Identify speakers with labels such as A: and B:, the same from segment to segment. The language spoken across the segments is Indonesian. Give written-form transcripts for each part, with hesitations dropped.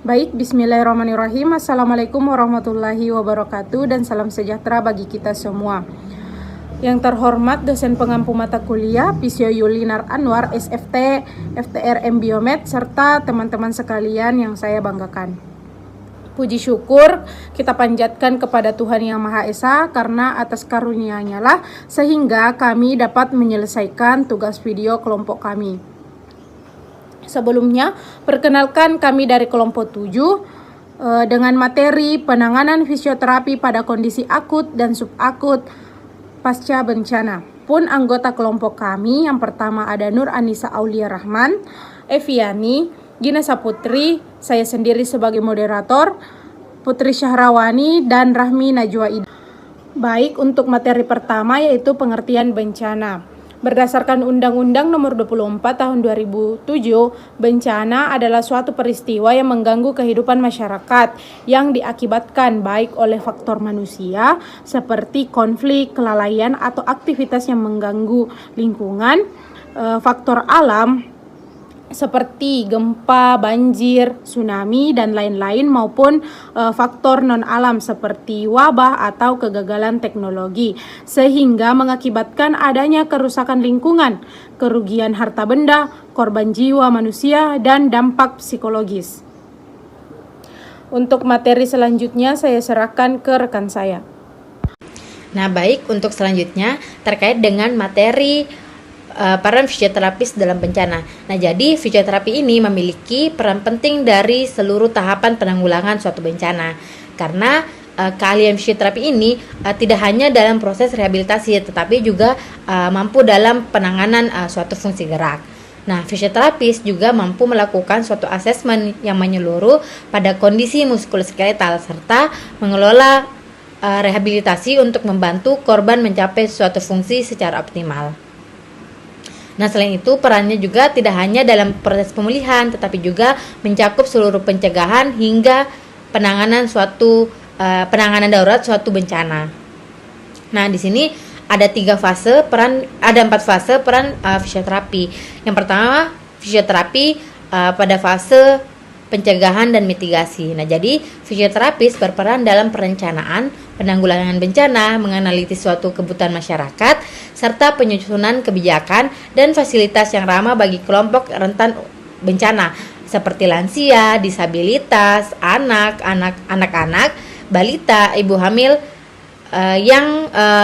A: Baik, bismillahirrahmanirrahim. Assalamualaikum warahmatullahi wabarakatuh dan salam sejahtera bagi kita semua. Yang terhormat dosen pengampu mata kuliah Pisio Yulinar Anwar SFT, FTRM Biomed, serta teman-teman sekalian yang saya banggakan. Puji syukur kita panjatkan kepada Tuhan Yang Maha Esa karena atas karunia-Nya lah sehingga kami dapat menyelesaikan tugas video kelompok kami. Sebelumnya, perkenalkan kami dari kelompok 7 dengan materi penanganan fisioterapi pada kondisi akut dan subakut pasca bencana. Pun anggota kelompok kami yang pertama ada Nur Anissa Aulia Rahman, Eviani, Gina Saputri, saya sendiri sebagai moderator, Putri Syahrawani, dan Rahmi Najwa Ida. Baik, untuk materi pertama yaitu pengertian bencana. Berdasarkan Undang-Undang Nomor 24 Tahun 2007, bencana adalah suatu peristiwa yang mengganggu kehidupan masyarakat yang diakibatkan baik oleh faktor manusia seperti konflik, kelalaian, atau aktivitas yang mengganggu lingkungan, faktor alam seperti gempa, banjir, tsunami, dan lain-lain maupun faktor non-alam seperti wabah atau kegagalan teknologi sehingga mengakibatkan adanya kerusakan lingkungan, kerugian harta benda, korban jiwa manusia, dan dampak psikologis. Untuk materi selanjutnya saya serahkan ke rekan saya.
B: Nah, baik, untuk selanjutnya terkait dengan materi peran fisioterapis dalam bencana. Nah, jadi fisioterapi ini memiliki peran penting dari seluruh tahapan penanggulangan suatu bencana. Karena keahlian fisioterapi ini tidak hanya dalam proses rehabilitasi, tetapi juga mampu dalam penanganan suatu fungsi gerak. Nah, fisioterapis juga mampu melakukan suatu asesmen yang menyeluruh pada kondisi muskuloskeletal serta mengelola rehabilitasi untuk membantu korban mencapai suatu fungsi secara optimal. Nah, selain itu perannya juga tidak hanya dalam proses pemulihan, tetapi juga mencakup seluruh pencegahan hingga penanganan darurat suatu bencana. Nah, di sini ada 4 fase peran fisioterapi. Yang pertama, fisioterapi pada fase pencegahan dan mitigasi. Nah, jadi fisioterapis berperan dalam perencanaan, penanggulangan bencana, menganalisis suatu kebutuhan masyarakat, serta penyusunan kebijakan dan fasilitas yang ramah bagi kelompok rentan bencana seperti lansia, disabilitas, anak-anak, balita, ibu hamil.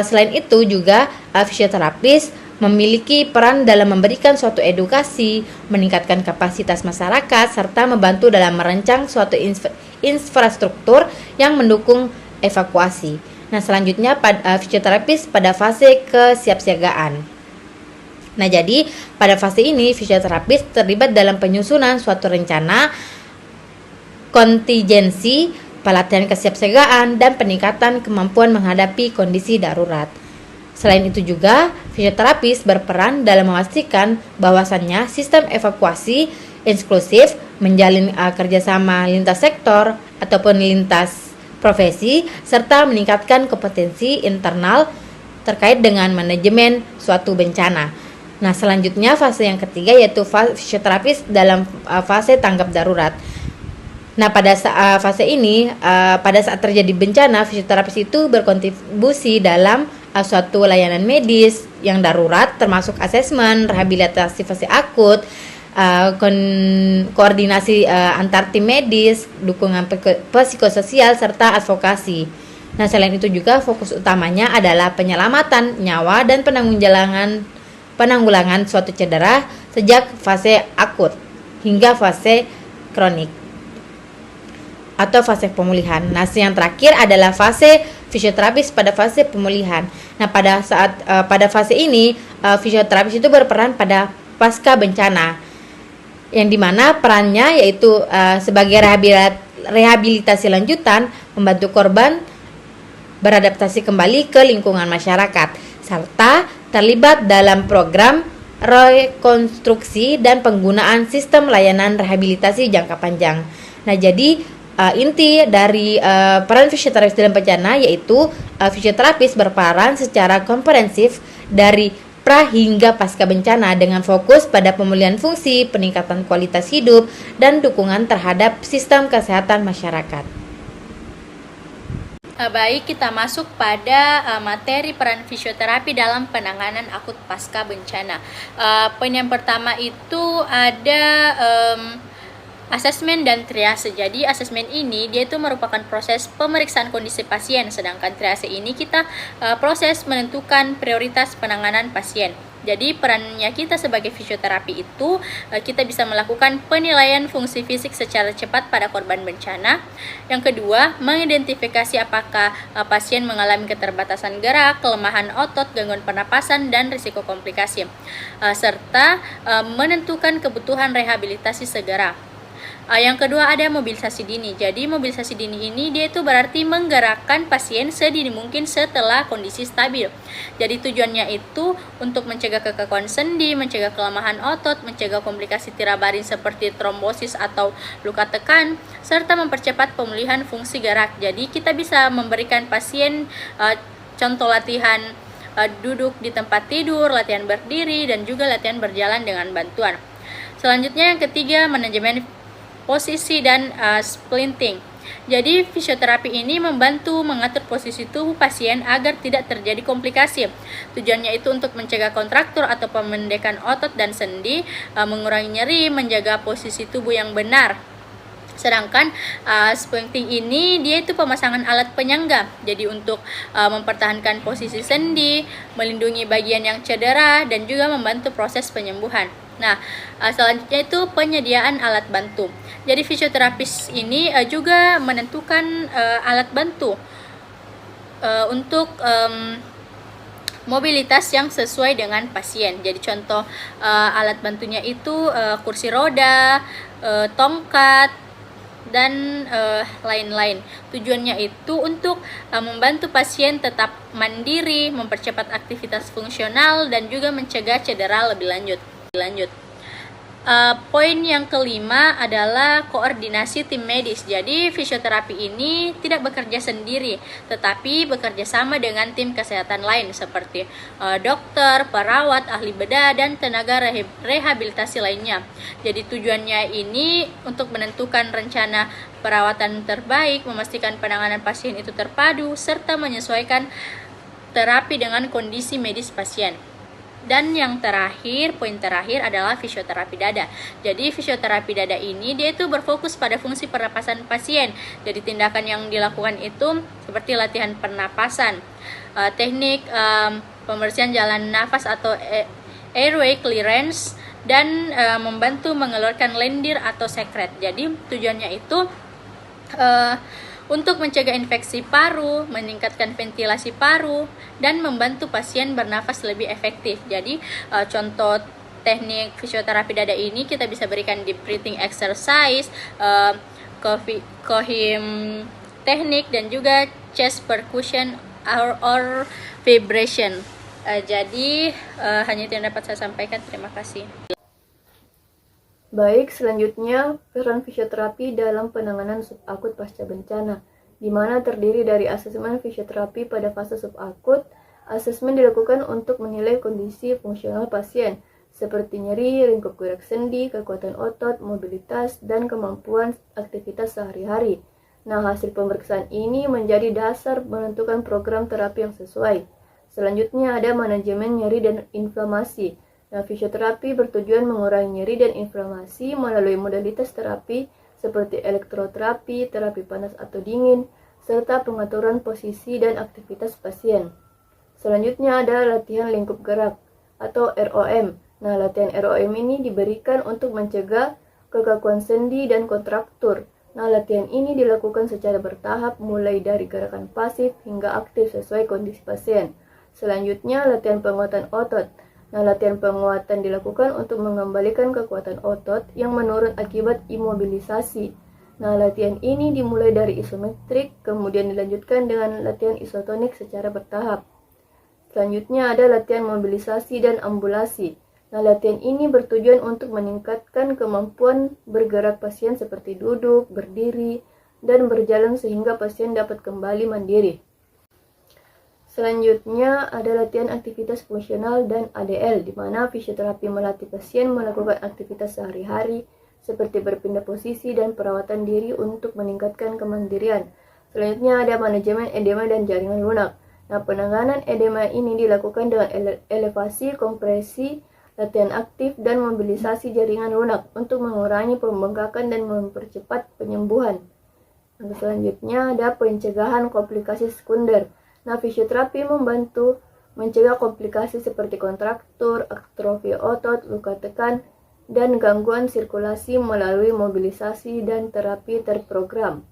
B: Selain itu juga fisioterapis memiliki peran dalam memberikan suatu edukasi, meningkatkan kapasitas masyarakat, serta membantu dalam merancang suatu infrastruktur yang mendukung evakuasi. Nah, selanjutnya fisioterapis pada fase kesiapsiagaan. Nah, jadi pada fase ini fisioterapis terlibat dalam penyusunan suatu rencana kontingensi, pelatihan kesiapsiagaan, dan peningkatan kemampuan menghadapi kondisi darurat. Selain itu juga, fisioterapis berperan dalam memastikan bahwasannya sistem evakuasi inklusif, menjalin kerjasama lintas sektor ataupun lintas profesi, serta meningkatkan kompetensi internal terkait dengan manajemen suatu bencana. Nah, selanjutnya fase yang ketiga yaitu fisioterapis dalam fase tanggap darurat. Nah, pada fase ini, pada saat terjadi bencana, fisioterapis itu berkontribusi dalam suatu layanan medis yang darurat, termasuk asesmen, rehabilitasi fase akut, koordinasi antar tim medis, dukungan psikososial, serta advokasi. Nah, selain itu juga fokus utamanya adalah penyelamatan nyawa dan penanggulangan suatu cedera sejak fase akut hingga fase kronik atau fase pemulihan. Nah, yang terakhir adalah fase fisioterapis pada fase pemulihan. Nah, pada fase ini fisioterapis itu berperan pada pasca bencana, yang dimana perannya yaitu sebagai rehabilitasi lanjutan, membantu korban beradaptasi kembali ke lingkungan masyarakat, serta terlibat dalam program rekonstruksi dan penggunaan sistem layanan rehabilitasi jangka panjang. Nah, jadi inti dari peran fisioterapis dalam bencana yaitu fisioterapis berperan secara komprehensif dari pra hingga pasca bencana dengan fokus pada pemulihan fungsi, peningkatan kualitas hidup, dan dukungan terhadap sistem kesehatan masyarakat.
C: Baik, kita masuk pada materi peran fisioterapi dalam penanganan akut pasca bencana. Poin yang pertama itu ada asesmen dan triase. Jadi asesmen ini dia itu merupakan proses pemeriksaan kondisi pasien, sedangkan triase ini kita proses menentukan prioritas penanganan pasien. Jadi perannya kita sebagai fisioterapi itu kita bisa melakukan penilaian fungsi fisik secara cepat pada korban bencana. Yang kedua, mengidentifikasi apakah pasien mengalami keterbatasan gerak, kelemahan otot, gangguan pernapasan, dan risiko komplikasi. Serta menentukan kebutuhan rehabilitasi segera. Yang kedua ada mobilisasi dini. Jadi mobilisasi dini ini dia itu berarti menggerakkan pasien sedini mungkin setelah kondisi stabil. Jadi tujuannya itu untuk mencegah kekakuan sendi, mencegah kelemahan otot, mencegah komplikasi tirabarin seperti trombosis atau luka tekan, serta mempercepat pemulihan fungsi gerak. Jadi kita bisa memberikan pasien contoh latihan duduk di tempat tidur, latihan berdiri, dan juga latihan berjalan dengan bantuan. Selanjutnya yang ketiga, manajemen posisi dan splinting. Jadi fisioterapi ini membantu mengatur posisi tubuh pasien agar tidak terjadi komplikasi. Tujuannya itu untuk mencegah kontraktur atau pemendekan otot dan sendi, mengurangi nyeri, menjaga posisi tubuh yang benar. Sedangkan splinting ini dia itu pemasangan alat penyangga. Jadi untuk mempertahankan posisi sendi, melindungi bagian yang cedera, dan juga membantu proses penyembuhan. Nah, selanjutnya itu penyediaan alat bantu. Jadi fisioterapis ini juga menentukan alat bantu untuk mobilitas yang sesuai dengan pasien. Jadi contoh alat bantunya itu kursi roda, tongkat, dan lain-lain. Tujuannya itu untuk membantu pasien tetap mandiri, mempercepat aktivitas fungsional, dan juga mencegah cedera lebih lanjut. Poin yang kelima adalah koordinasi tim medis. Jadi fisioterapi ini tidak bekerja sendiri, tetapi bekerja sama dengan tim kesehatan lain seperti dokter, perawat, ahli bedah, dan tenaga rehabilitasi lainnya. Jadi tujuannya ini untuk menentukan rencana perawatan terbaik, memastikan penanganan pasien itu terpadu, serta menyesuaikan terapi dengan kondisi medis pasien. Dan yang terakhir, poin terakhir adalah fisioterapi dada. Jadi fisioterapi dada ini dia itu berfokus pada fungsi pernapasan pasien. Jadi tindakan yang dilakukan itu seperti latihan pernapasan, teknik pembersihan jalan nafas atau airway clearance, dan membantu mengeluarkan lendir atau sekret. Jadi tujuannya itu untuk mencegah infeksi paru, meningkatkan ventilasi paru, dan membantu pasien bernafas lebih efektif. Jadi contoh teknik fisioterapi dada ini kita bisa berikan di breathing exercise, Coheem teknik, dan juga chest percussion or vibration. Jadi hanya itu yang dapat saya sampaikan. Terima kasih.
D: Baik, selanjutnya peran fisioterapi dalam penanganan subakut pasca bencana, di mana terdiri dari asesmen fisioterapi pada fase subakut. Asesmen dilakukan untuk menilai kondisi fungsional pasien, seperti nyeri, lingkup gerak sendi, kekuatan otot, mobilitas, dan kemampuan aktivitas sehari-hari. Nah, hasil pemeriksaan ini menjadi dasar menentukan program terapi yang sesuai. Selanjutnya ada manajemen nyeri dan inflamasi. Nah, fisioterapi bertujuan mengurangi nyeri dan inflamasi melalui modalitas terapi seperti elektroterapi, terapi panas atau dingin, serta pengaturan posisi dan aktivitas pasien. Selanjutnya ada latihan lingkup gerak atau ROM. Nah, latihan ROM ini diberikan untuk mencegah kekakuan sendi dan kontraktur. Nah, latihan ini dilakukan secara bertahap mulai dari gerakan pasif hingga aktif sesuai kondisi pasien. Selanjutnya, latihan penguatan otot. Nah, latihan penguatan dilakukan untuk mengembalikan kekuatan otot yang menurun akibat imobilisasi. Nah, latihan ini dimulai dari isometrik, kemudian dilanjutkan dengan latihan isotonik secara bertahap. Selanjutnya ada latihan mobilisasi dan ambulasi. Nah, latihan ini bertujuan untuk meningkatkan kemampuan bergerak pasien seperti duduk, berdiri, dan berjalan sehingga pasien dapat kembali mandiri. Selanjutnya ada latihan aktivitas fungsional dan ADL, di mana fisioterapi melatih pasien melakukan aktivitas sehari-hari seperti berpindah posisi dan perawatan diri untuk meningkatkan kemandirian. Selanjutnya ada manajemen edema dan jaringan lunak. Nah, penanganan edema ini dilakukan dengan elevasi, kompresi, latihan aktif, dan mobilisasi jaringan lunak untuk mengurangi pembengkakan dan mempercepat penyembuhan. Nah, selanjutnya ada pencegahan komplikasi sekunder. Nah, fisioterapi membantu mencegah komplikasi seperti kontraktur, atrofi otot, luka tekan, dan gangguan sirkulasi melalui mobilisasi dan terapi terprogram.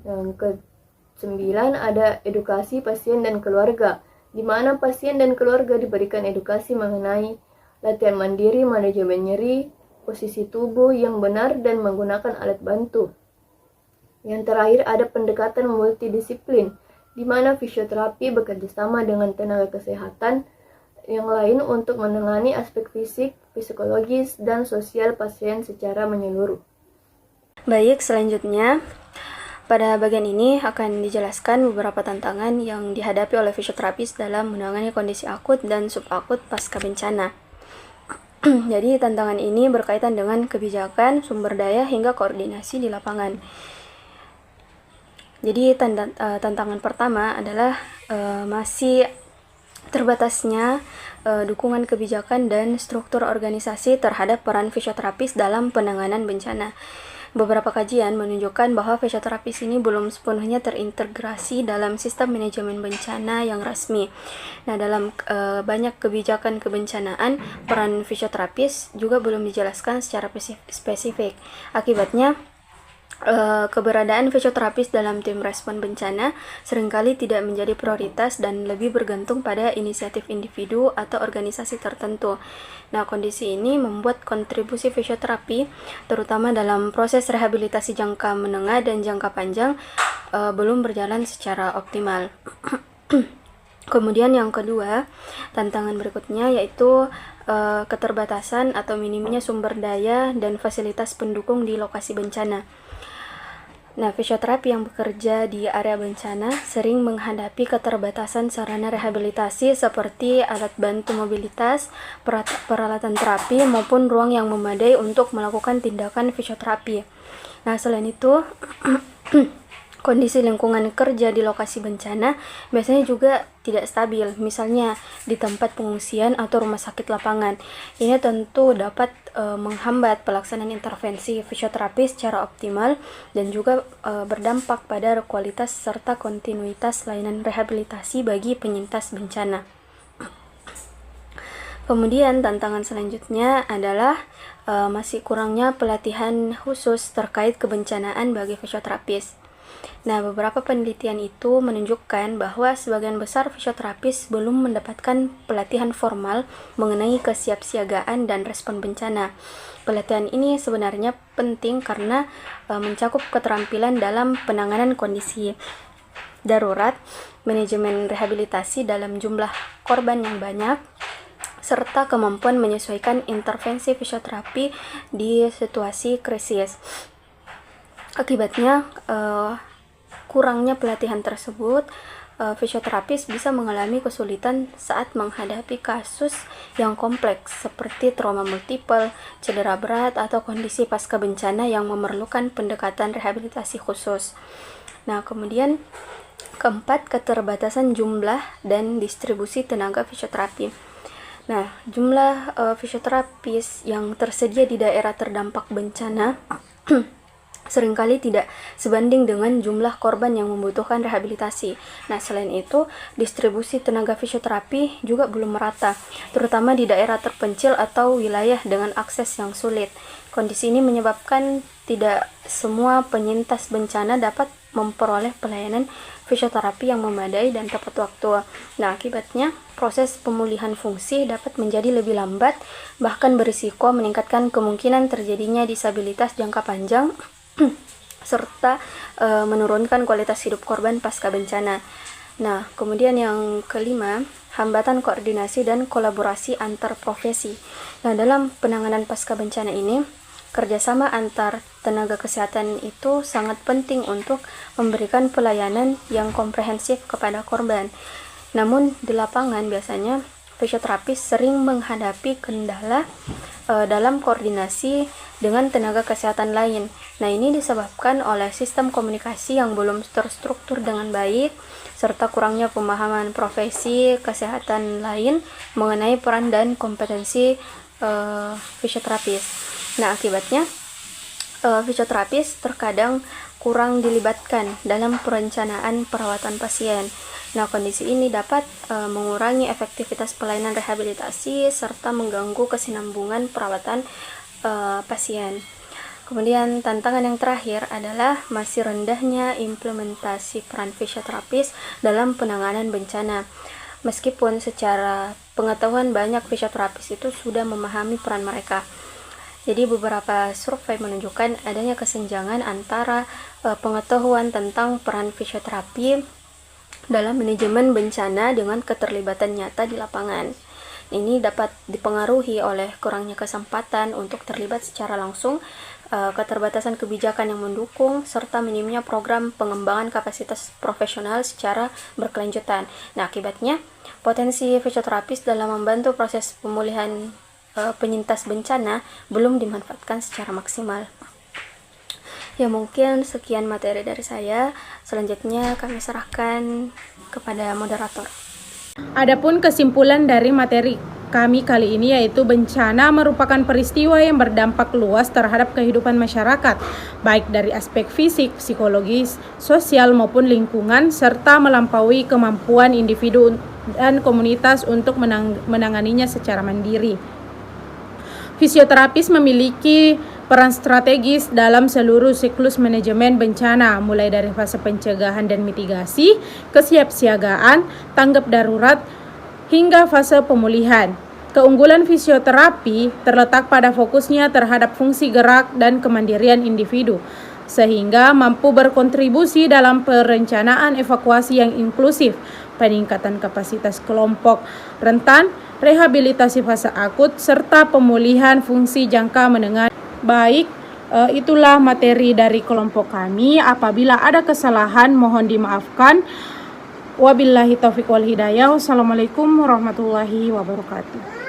D: Yang ke-9 ada edukasi pasien dan keluarga, di mana pasien dan keluarga diberikan edukasi mengenai latihan mandiri, manajemen nyeri, posisi tubuh yang benar, dan menggunakan alat bantu. Yang terakhir ada pendekatan multidisiplin, di mana fisioterapi bekerjasama dengan tenaga kesehatan yang lain untuk menangani aspek fisik, psikologis, dan sosial pasien secara menyeluruh.
E: Baik, selanjutnya pada bagian ini akan dijelaskan beberapa tantangan yang dihadapi oleh fisioterapis dalam menangani kondisi akut dan subakut pasca bencana. Jadi tantangan ini berkaitan dengan kebijakan, sumber daya, hingga koordinasi di lapangan. Jadi tantangan pertama adalah masih terbatasnya dukungan kebijakan dan struktur organisasi terhadap peran fisioterapis dalam penanganan bencana. Beberapa kajian menunjukkan bahwa fisioterapis ini belum sepenuhnya terintegrasi dalam sistem manajemen bencana yang resmi. Nah, dalam banyak kebijakan kebencanaan, peran fisioterapis juga belum dijelaskan secara spesifik. Akibatnya, keberadaan fisioterapis dalam tim respon bencana seringkali tidak menjadi prioritas dan lebih bergantung pada inisiatif individu atau organisasi tertentu. Nah, kondisi ini membuat kontribusi fisioterapi, terutama dalam proses rehabilitasi jangka menengah dan jangka panjang, belum berjalan secara optimal. Kemudian yang kedua, tantangan berikutnya yaitu keterbatasan atau minimnya sumber daya dan fasilitas pendukung di lokasi bencana. Nah, fisioterapi yang bekerja di area bencana sering menghadapi keterbatasan sarana rehabilitasi seperti alat bantu mobilitas, peralatan terapi, maupun ruang yang memadai untuk melakukan tindakan fisioterapi. Nah, selain itu, kondisi lingkungan kerja di lokasi bencana biasanya juga tidak stabil, misalnya di tempat pengungsian atau rumah sakit lapangan. Ini tentu dapat menghambat pelaksanaan intervensi fisioterapi secara optimal dan juga berdampak pada kualitas serta kontinuitas layanan rehabilitasi bagi penyintas bencana. Kemudian tantangan selanjutnya adalah masih kurangnya pelatihan khusus terkait kebencanaan bagi fisioterapis. Nah, beberapa penelitian itu menunjukkan bahwa sebagian besar fisioterapis belum mendapatkan pelatihan formal mengenai kesiapsiagaan dan respon bencana. Pelatihan ini sebenarnya penting karena mencakup keterampilan dalam penanganan kondisi darurat, manajemen rehabilitasi dalam jumlah korban yang banyak, serta kemampuan menyesuaikan intervensi fisioterapi di situasi krisis. Akibatnya, kurangnya pelatihan tersebut, fisioterapis bisa mengalami kesulitan saat menghadapi kasus yang kompleks seperti trauma multiple, cedera berat, atau kondisi pasca bencana yang memerlukan pendekatan rehabilitasi khusus. Nah, kemudian keempat, keterbatasan jumlah dan distribusi tenaga fisioterapi. Nah, jumlah fisioterapis yang tersedia di daerah terdampak bencana seringkali tidak sebanding dengan jumlah korban yang membutuhkan rehabilitasi. Nah, selain itu, distribusi tenaga fisioterapi juga belum merata, terutama di daerah terpencil atau wilayah dengan akses yang sulit. Kondisi ini menyebabkan tidak semua penyintas bencana dapat memperoleh pelayanan fisioterapi yang memadai dan tepat waktu. Nah, akibatnya proses pemulihan fungsi dapat menjadi lebih lambat, bahkan berisiko meningkatkan kemungkinan terjadinya disabilitas jangka panjang serta menurunkan kualitas hidup korban pasca bencana. Nah, kemudian yang kelima, hambatan koordinasi dan kolaborasi antar profesi. Nah, dalam penanganan pasca bencana ini, kerjasama antar tenaga kesehatan itu sangat penting untuk memberikan pelayanan yang komprehensif kepada korban. Namun di lapangan biasanya fisioterapis sering menghadapi kendala dalam koordinasi dengan tenaga kesehatan lain. Nah, ini disebabkan oleh sistem komunikasi yang belum terstruktur dengan baik, serta kurangnya pemahaman profesi kesehatan lain mengenai peran dan kompetensi fisioterapis. Nah, akibatnya fisioterapis terkadang kurang dilibatkan dalam perencanaan perawatan pasien. Nah, kondisi ini dapat mengurangi efektivitas pelayanan rehabilitasi serta mengganggu kesinambungan perawatan pasien. Kemudian tantangan yang terakhir adalah masih rendahnya implementasi peran fisioterapis dalam penanganan bencana. Meskipun secara pengetahuan banyak fisioterapis itu sudah memahami peran mereka. Jadi beberapa survei menunjukkan adanya kesenjangan antara pengetahuan tentang peran fisioterapi dalam manajemen bencana dengan keterlibatan nyata di lapangan. Ini dapat dipengaruhi oleh kurangnya kesempatan untuk terlibat secara langsung, keterbatasan kebijakan yang mendukung, serta minimnya program pengembangan kapasitas profesional secara berkelanjutan. Nah, akibatnya potensi fisioterapis dalam membantu proses pemulihan penyintas bencana belum dimanfaatkan secara maksimal. Ya, mungkin sekian materi dari saya. Selanjutnya kami serahkan kepada moderator.
A: Adapun kesimpulan dari materi kami kali ini yaitu bencana merupakan peristiwa yang berdampak luas terhadap kehidupan masyarakat, baik dari aspek fisik, psikologis, sosial maupun lingkungan, serta melampaui kemampuan individu dan komunitas untuk menanganinya secara mandiri. Fisioterapis memiliki peran strategis dalam seluruh siklus manajemen bencana, mulai dari fase pencegahan dan mitigasi, kesiapsiagaan, tanggap darurat, hingga fase pemulihan. Keunggulan fisioterapi terletak pada fokusnya terhadap fungsi gerak dan kemandirian individu, sehingga mampu berkontribusi dalam perencanaan evakuasi yang inklusif, peningkatan kapasitas kelompok rentan, rehabilitasi fase akut, serta pemulihan fungsi jangka menengah. Baik, itulah materi dari kelompok kami. Apabila ada kesalahan, mohon dimaafkan. Wabillahi taufiq wal hidayah. Wassalamualaikum warahmatullahi wabarakatuh.